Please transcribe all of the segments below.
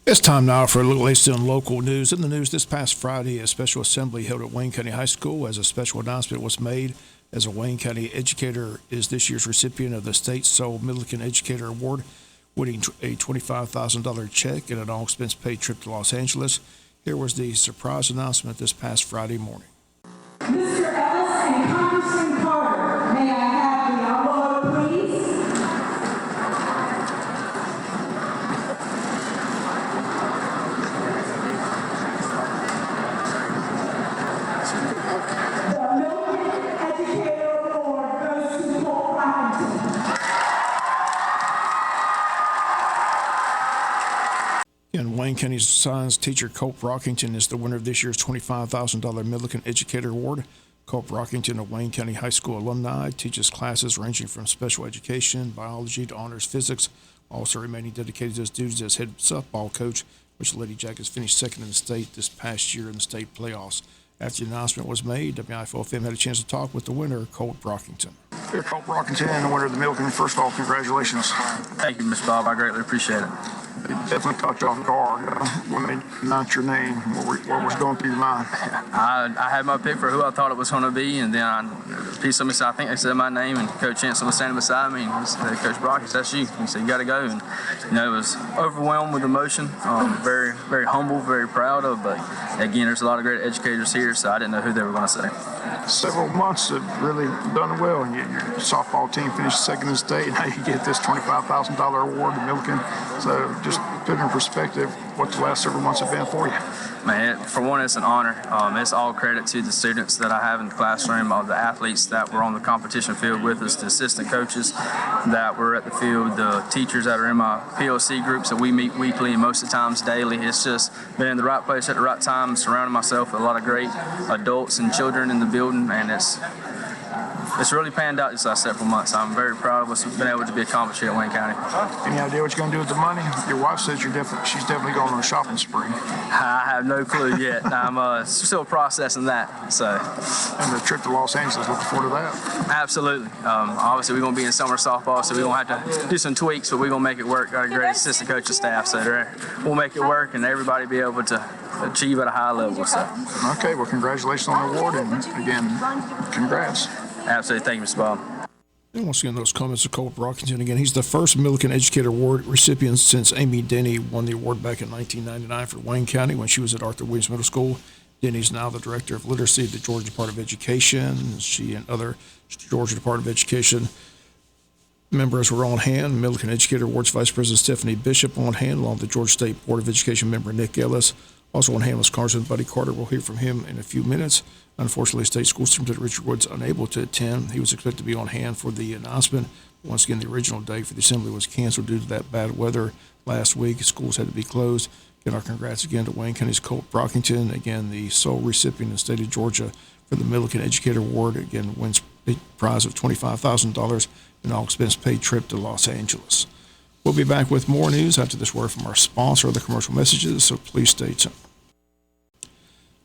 It's time now for a little latest in local news. In the news this past Friday, a special assembly held at Wayne County High School as a special announcement was made as a Wayne County educator is this year's recipient of the State Sole Milliken Educator Award, winning a $25,000 check and an all-expense-paid trip to Los Angeles. Here was the surprise announcement this past Friday morning. Mr. Ellis and Congressman Carter, may I have the envelope, please? The Milliken Educator Award goes to Cole Robinson. And Wayne County science teacher Colt Brockington is the winner of this year's $25,000 Milliken Educator Award. Colt Brockington, a Wayne County High School alumni, teaches classes ranging from special education, biology to honors physics, also remaining dedicated to his duties as head softball coach, which the Lady Jackets finished second in the state this past year in the state playoffs. After the announcement was made, WIFO FM had a chance to talk with the winner, Colt Brockington. Here, Colt Brockington, the winner of the Milliken. First of all, congratulations. Thank you, Mr. Bob. I greatly appreciate it. It definitely caught you off guard when they announced your name. What was going through your mind? I had my pick for who I thought it was going to be, and then a piece of me said, I think they said my name, and Coach Hanson was standing beside me, and he said, Coach Brock, that's you. He said, you got to go. And, it was overwhelmed with emotion, very, very humble, very proud of, but again, there's a lot of great educators here, so I didn't know who they were going to say. Several months have really done well, and your softball team finished second in the state, and now you get this $25,000 award, the Milliken. So just put in perspective what the last several months have been for you. Man, for one, it's an honor. It's all credit to the students that I have in the classroom, all the athletes that were on the competition field with us, the assistant coaches that were at the field, the teachers that are in my POC groups that we meet weekly and most of the times daily. It's just been in the right place at the right time, surrounding myself with a lot of great adults and children in the building, and it's really panned out just last several months. I'm very proud of what's been able to be accomplished here at Wayne County. Any idea what you're going to do with the money? Your wife says she's definitely going on a shopping spree. I have no clue yet. I'm still processing that. So. And the trip to Los Angeles, looking forward to that? Absolutely. Obviously, we're going to be in summer softball, so we're going to have to do some tweaks, but we're going to make it work. Got a great assistant coaching staff, so we'll make it work and everybody be able to achieve at a high level. So. Okay, well, congratulations on the award, and again, congrats. Absolutely. Thank you, Mr. Bob. And once again, those comments of Colt Brockington. Again, he's the first Milliken Educator Award recipient since Amy Denny won the award back in 1999 for Wayne County when she was at Arthur Williams Middle School. Denny's now the Director of Literacy at the Georgia Department of Education. She and other Georgia Department of Education members were on hand. Milliken Educator Awards Vice President Stephanie Bishop on hand, along with the Georgia State Board of Education member Nick Ellis. Also on hand was Congressman Buddy Carter. We'll hear from him in a few minutes. Unfortunately, State School Superintendent Richard Woods unable to attend. He was expected to be on hand for the announcement. Once again, the original date for the assembly was canceled due to that bad weather last week. Schools had to be closed. Again, our congrats again to Wayne County's Colt Brockington. Again, the sole recipient in the state of Georgia for the Milliken Educator Award. Again, wins a prize of $25,000 and all expense paid trip to Los Angeles. We'll be back with more news after this word from our sponsor or the commercial messages, so please stay tuned.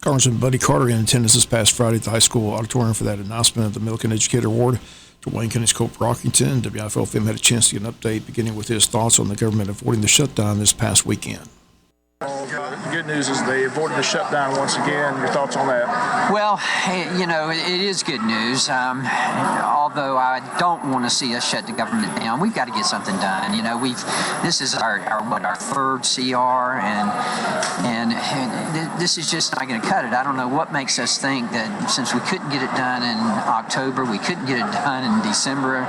Congressman Buddy Carter in attendance this past Friday at the high school auditorium for that announcement of the Milliken Educator Award to Wayne County's Colt Brockington. WIFO FM had a chance to get an update beginning with his thoughts on the government avoiding the shutdown this past weekend. The good news is they avoided the shutdown once again. Your thoughts on that? Well, it is good news. Although I don't want to see us shut the government down, we've got to get something done. This is our third CR, and this is just not going to cut it. I don't know what makes us think that since we couldn't get it done in October, we couldn't get it done in December,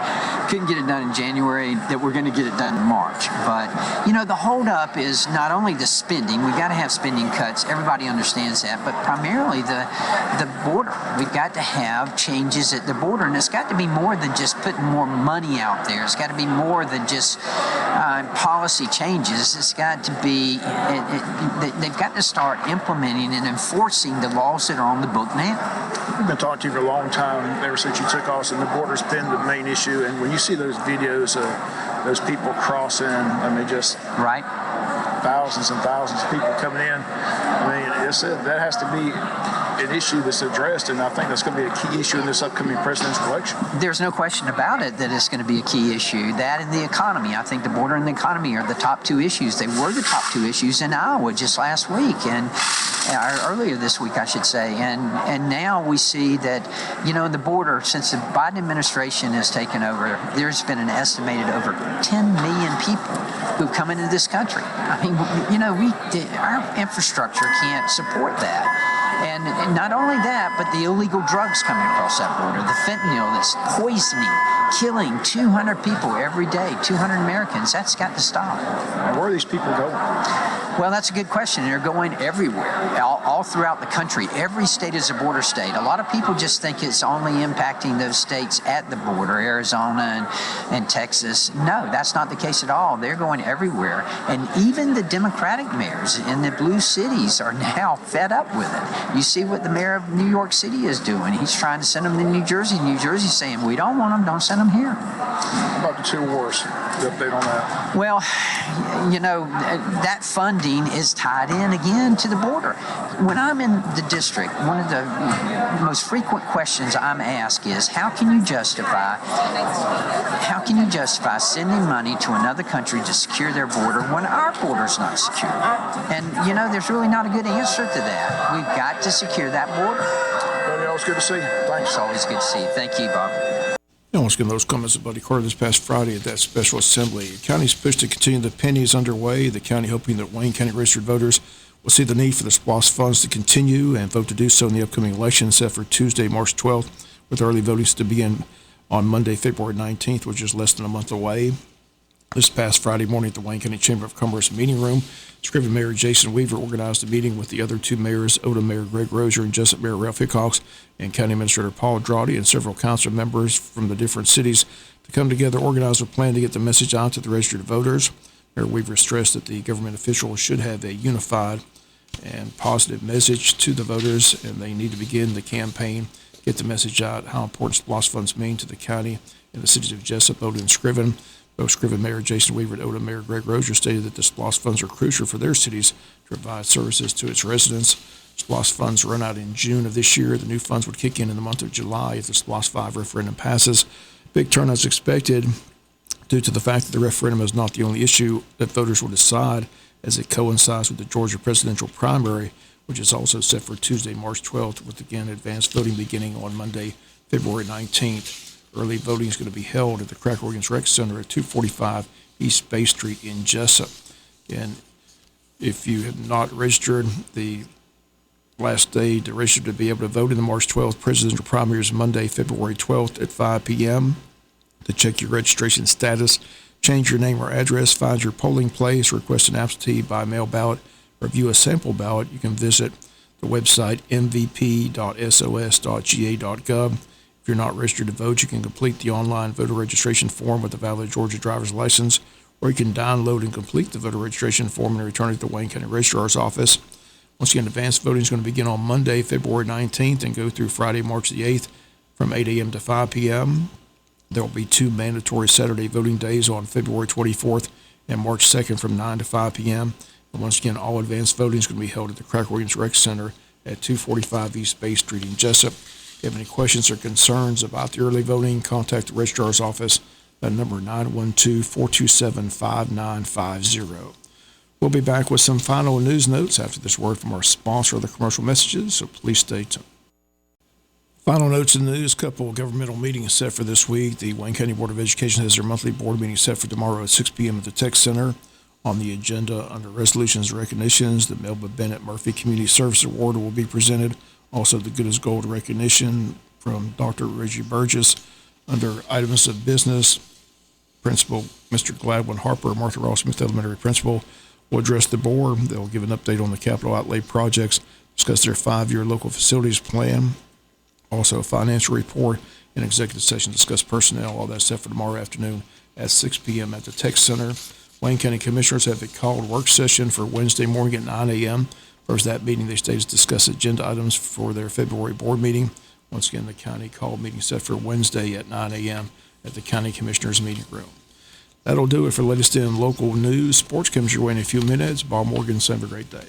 couldn't get it done in January, that we're going to get it done in March. But the holdup is not only the spending. We've got to have spending cuts. Everybody understands that. But primarily the border. We've got to have changes at the border. And it's got to be more than just putting more money out there. It's got to be more than just policy changes. It's got to be, they've got to start implementing and enforcing the laws that are on the book now. We've been talking to you for a long time, ever since you took office, and the border's been the main issue. And when you see those videos of those people crossing, just... Right. thousands and thousands of people coming in. I mean, that has to be an issue that's addressed, and I think that's going to be a key issue in this upcoming presidential election. There's no question about it that it's going to be a key issue. That and the economy. I think the border and the economy are the top two issues. They were the top two issues in Iowa just last week, and earlier this week, I should say. And now we see that, the border, since the Biden administration has taken over, there's been an estimated over 10 million people who've come into this country. I mean, our infrastructure can't support that. And not only that, but the illegal drugs coming across that border, the fentanyl that's poisoning, killing 200 people every day, 200 Americans, that's got to stop. Where are these people going? Well, that's a good question. They're going everywhere, all throughout the country. Every state is a border state. A lot of people just think it's only impacting those states at the border, Arizona and Texas. No, that's not the case at all. They're going everywhere. And even the Democratic mayors in the blue cities are now fed up with it. You see what the mayor of New York City is doing. He's trying to send them to New Jersey. New Jersey's saying, we don't want them, don't send them here. How about the two wars? The update on that? Well, that funding is tied in again to the border. When I'm in the district, one of the most frequent questions I'm asked is, how can you justify sending money to another country to secure their border when our border's not secure? And there's really not a good answer to that. We've got to secure that border. Buddy, always good to see you. Thanks. It's always good to see you. Thank you, Bob. I want to give those comments to Buddy Carter this past Friday at that special assembly. The county's push to continue the penny is underway. The county hoping that Wayne County registered voters will see the need for the SPLOST funds to continue and vote to do so in the upcoming election set for Tuesday, March 12th, with early voting to begin on Monday, February 19th, which is less than a month away. This past Friday morning at the Wayne County Chamber of Commerce meeting room, Scriven Mayor Jason Weaver organized a meeting with the other two mayors, Oda Mayor Greg Rozier and Jesup Mayor Ralph Hickox, and County Administrator Paul Drawdy and several council members from the different cities to come together, organize a plan to get the message out to the registered voters. Mayor Weaver stressed that the government officials should have a unified and positive message to the voters, and they need to begin the campaign, get the message out, how important SPLOST funds mean to the county and the cities of Jesup, Oda, and Scriven. Both Scriven Mayor Jason Weaver and Oda Mayor Greg Rozier stated that the SPLOST funds are crucial for their cities to provide services to its residents. SPLOST funds run out in June of this year. The new funds would kick in the month of July if the SPLOST 5 referendum passes. Big turnout is expected due to the fact that the referendum is not the only issue that voters will decide, as it coincides with the Georgia presidential primary, which is also set for Tuesday, March 12th, with again advanced voting beginning on Monday, February 19th. Early voting is going to be held at the Crack Organs Rec Center at 245 East Bay Street in Jesup. And if you have not registered, the last day to register to be able to vote in the March 12th presidential primary is Monday, February 12th at 5 p.m. To check your registration status, change your name or address, find your polling place, request an absentee by mail ballot, or view a sample ballot, you can visit the website mvp.sos.ga.gov. If you're not registered to vote, you can complete the online voter registration form with a valid Georgia driver's license, or you can download and complete the voter registration form and return it to the Wayne County Registrar's office. Once again, advanced voting is going to begin on Monday, February 19th, and go through Friday, March the 8th from 8 a.m. to 5 p.m. There will be two mandatory Saturday voting days on February 24th and March 2nd from 9 to 5 p.m. And once again, all advanced voting is going to be held at the Crack Organs Rec Center at 245 East Bay Street in Jesup. If you have any questions or concerns about the early voting, contact the Registrar's office at number 912-427-5950. We'll be back with some final news notes after this word from our sponsor of the commercial messages, so please stay tuned. Final notes in the news, couple of governmental meetings set for this week. The Wayne County Board of Education has their monthly board meeting set for tomorrow at 6 p.m. at the Tech Center. On the agenda, under resolutions and recognitions, the Melba Bennett Murphy Community Service Award will be presented. Also, the Good as Gold recognition from Dr. Reggie Burgess. Under items of business, Principal Mr. Gladwin Harper, Martha Ross Smith Elementary Principal, will address the board. They'll give an update on the capital outlay projects, discuss their 5-year local facilities plan, also a financial report, and executive session, discuss personnel. All that's set for tomorrow afternoon at 6 p.m. at the Tech Center. Wayne County Commissioners have a called work session for Wednesday morning at 9 a.m. First, that meeting, they stay to discuss agenda items for their February board meeting. Once again, the county called meeting set for Wednesday at 9 a.m. at the County Commissioners meeting room. That'll do it for latest in local news. Sports comes your way in a few minutes. Bob Morgan, have a great day.